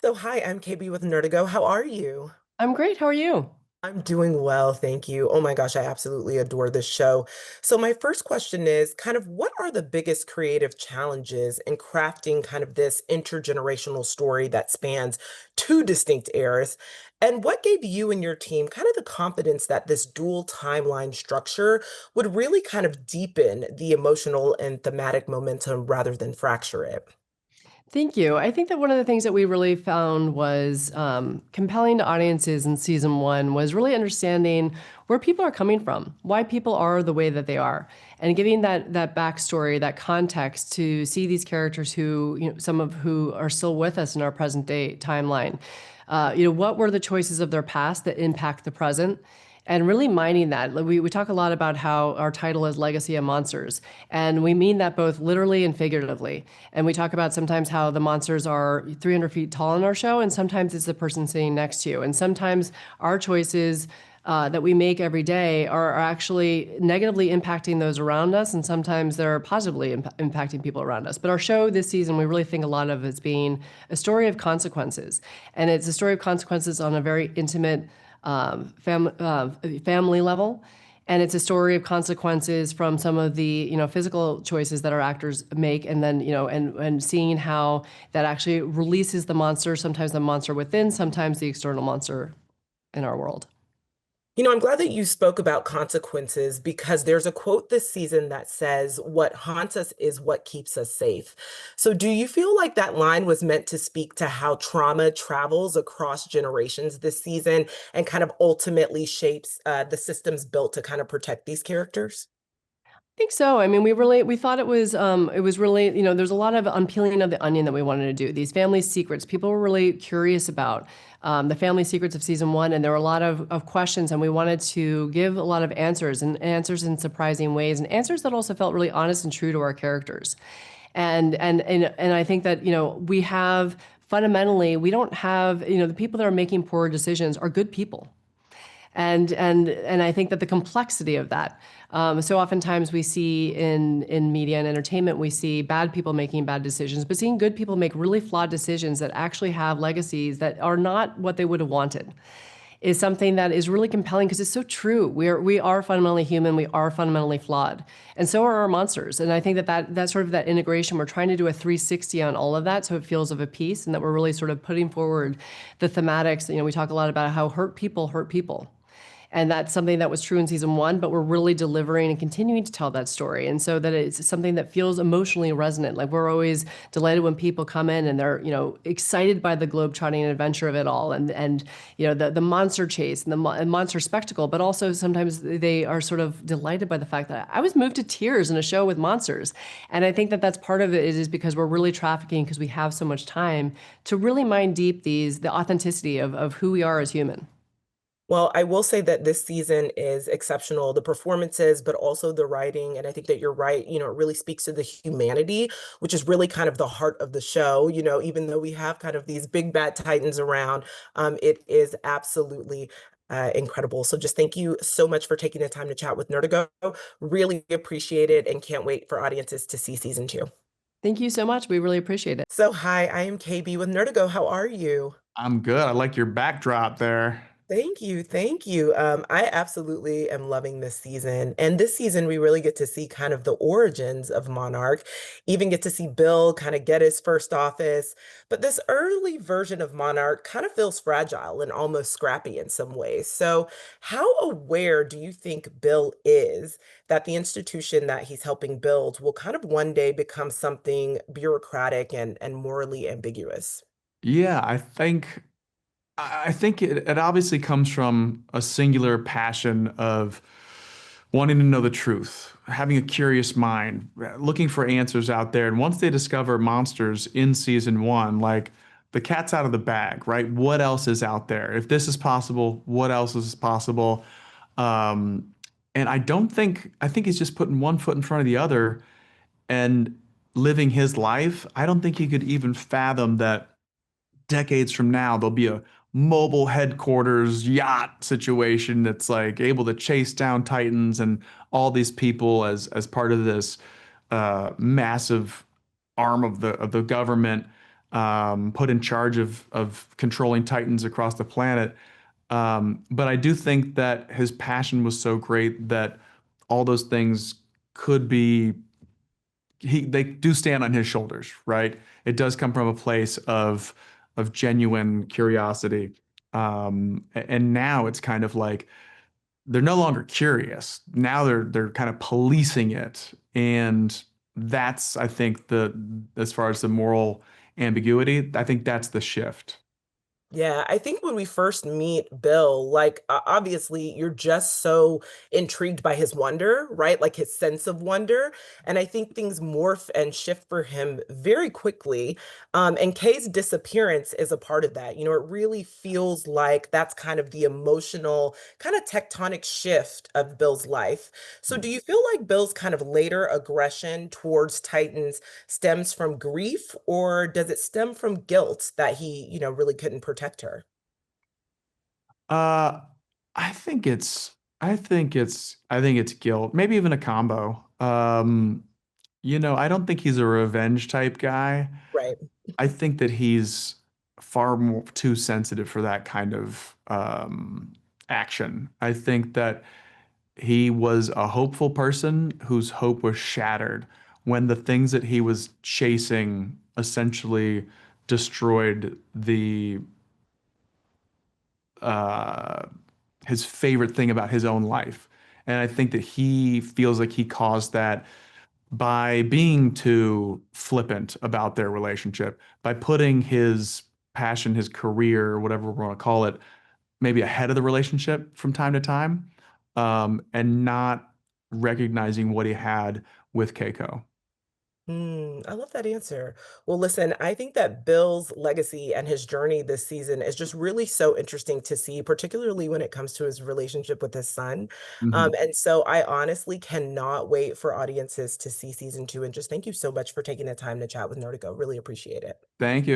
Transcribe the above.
So, hi, I'm KB with Nerdigo. How are you? I'm great. How are you? I'm doing well, thank you. Oh my gosh, I absolutely adore this show. So, my first question is kind of what are the biggest creative challenges in crafting kind of this intergenerational story that spans two distinct eras? And what gave you and your team kind of the confidence that this dual timeline structure would really kind of deepen the emotional and thematic momentum rather than fracture it? Thank you. I think that one of the things that we really found was compelling to audiences in season one was really understanding where people are coming from, why people are the way that they are, and giving that backstory, that context to see these characters who, some of who are still with us in our present day timeline. What were the choices of their past that impact the present? And really mining that. Like, we talk a lot about how our title is Legacy of Monsters, and we mean that both literally and figuratively. And we talk about sometimes how the monsters are 300 feet tall in our show, and sometimes it's the person sitting next to you. And sometimes our choices that we make every day are actually negatively impacting those around us, and sometimes they're positively impacting people around us. But our show this season, we really think a lot of as being a story of consequences. And it's a story of consequences on a very intimate family level. And it's a story of consequences from some of the, physical choices that our actors make, and then, and seeing how that actually releases the monster, sometimes the monster within, sometimes the external monster in our world. I'm glad that you spoke about consequences because there's a quote this season that says, "What haunts us is what keeps us safe." So, do you feel like that line was meant to speak to how trauma travels across generations this season and kind of ultimately shapes the systems built to kind of protect these characters? Think so. I mean, we thought it was really, there's a lot of unpeeling of the onion that we wanted to do. These family secrets, people were really curious about the family secrets of season one, and there were a lot of questions, and we wanted to give a lot of answers, and answers in surprising ways, and answers that also felt really honest and true to our characters. And I think that, we have fundamentally, we don't have, the people that are making poor decisions are good people. And I think that the complexity of that. So oftentimes we see in media and entertainment, we see bad people making bad decisions, but seeing good people make really flawed decisions that actually have legacies that are not what they would have wanted is something that is really compelling because it's so true. We are fundamentally human. We are fundamentally flawed, and so are our monsters. And I think that sort of that integration, we're trying to do a 360 on all of that, so it feels of a piece, and that we're really sort of putting forward the thematics. We talk a lot about how hurt people. And that's something that was true in season one, but we're really delivering and continuing to tell that story. And so that it's something that feels emotionally resonant. Like, we're always delighted when people come in and they're, excited by the globe-trotting adventure of it all. And the monster chase and the monster spectacle, but also sometimes they are sort of delighted by the fact that I was moved to tears in a show with monsters. And I think that that's part of it is because we're really trafficking because we have so much time to really mine deep the authenticity of who we are as human. Well, I will say that this season is exceptional, the performances, but also the writing. And I think that you're right. It really speaks to the humanity, which is really kind of the heart of the show. Even though we have kind of these big bad titans around, it is absolutely incredible. So just thank you so much for taking the time to chat with Nerdigo. Really appreciate it and can't wait for audiences to see season two. Thank you so much. We really appreciate it. So, hi, I am KB with Nerdigo. How are you? I'm good. I like your backdrop there. Thank you. Thank you. I absolutely am loving this season. And this season, we really get to see kind of the origins of Monarch, even get to see Bill kind of get his first office. But this early version of Monarch kind of feels fragile and almost scrappy in some ways. So, how aware do you think Bill is that the institution that he's helping build will kind of one day become something bureaucratic and morally ambiguous? Yeah, I think it obviously comes from a singular passion of wanting to know the truth, having a curious mind, looking for answers out there. And once they discover monsters in season one, like the cat's out of the bag, right? What else is out there? If this is possible, what else is possible? Um, and I think he's just putting one foot in front of the other and living his life. I don't think he could even fathom that decades from now there'll be a mobile headquarters yacht situation that's like able to chase down titans and all these people as part of this massive arm of the government. put in charge of controlling Titans across the planet. But I do think that his passion was so great that all those things could be they do stand on his shoulders, right? It does come from a place of genuine curiosity. And now it's kind of like they're no longer curious. Now they're kind of policing it. And that's, I think, the as far as the moral ambiguity, I think that's the shift. Yeah, I think when we first meet Bill, like obviously you're just so intrigued by his wonder, right? Like his sense of wonder. And I think things morph and shift for him very quickly. And Kay's disappearance is a part of that. You know, it really feels like that's kind of the emotional, kind of tectonic shift of Bill's life. So do you feel like Bill's kind of later aggression towards Titans stems from grief, or does it stem from guilt that he, really couldn't protect her? Uh, I think it's guilt, maybe even a combo. I don't think he's a revenge type guy. Right. I think that he's far more too sensitive for that kind of action. I think that he was a hopeful person whose hope was shattered when the things that he was chasing essentially destroyed the uh, his favorite thing about his own life. And I think that he feels like he caused that by being too flippant about their relationship, by putting his passion, his career, whatever we want to call it, maybe ahead of the relationship from time to time, and not recognizing what he had with Keiko. I love that answer. Well, listen, I think that Bill's legacy and his journey this season is just really so interesting to see, particularly when it comes to his relationship with his son. Mhm. And so I honestly cannot wait for audiences to see season two. And just thank you so much for taking the time to chat with Nerdigo. Really appreciate it. Thank you.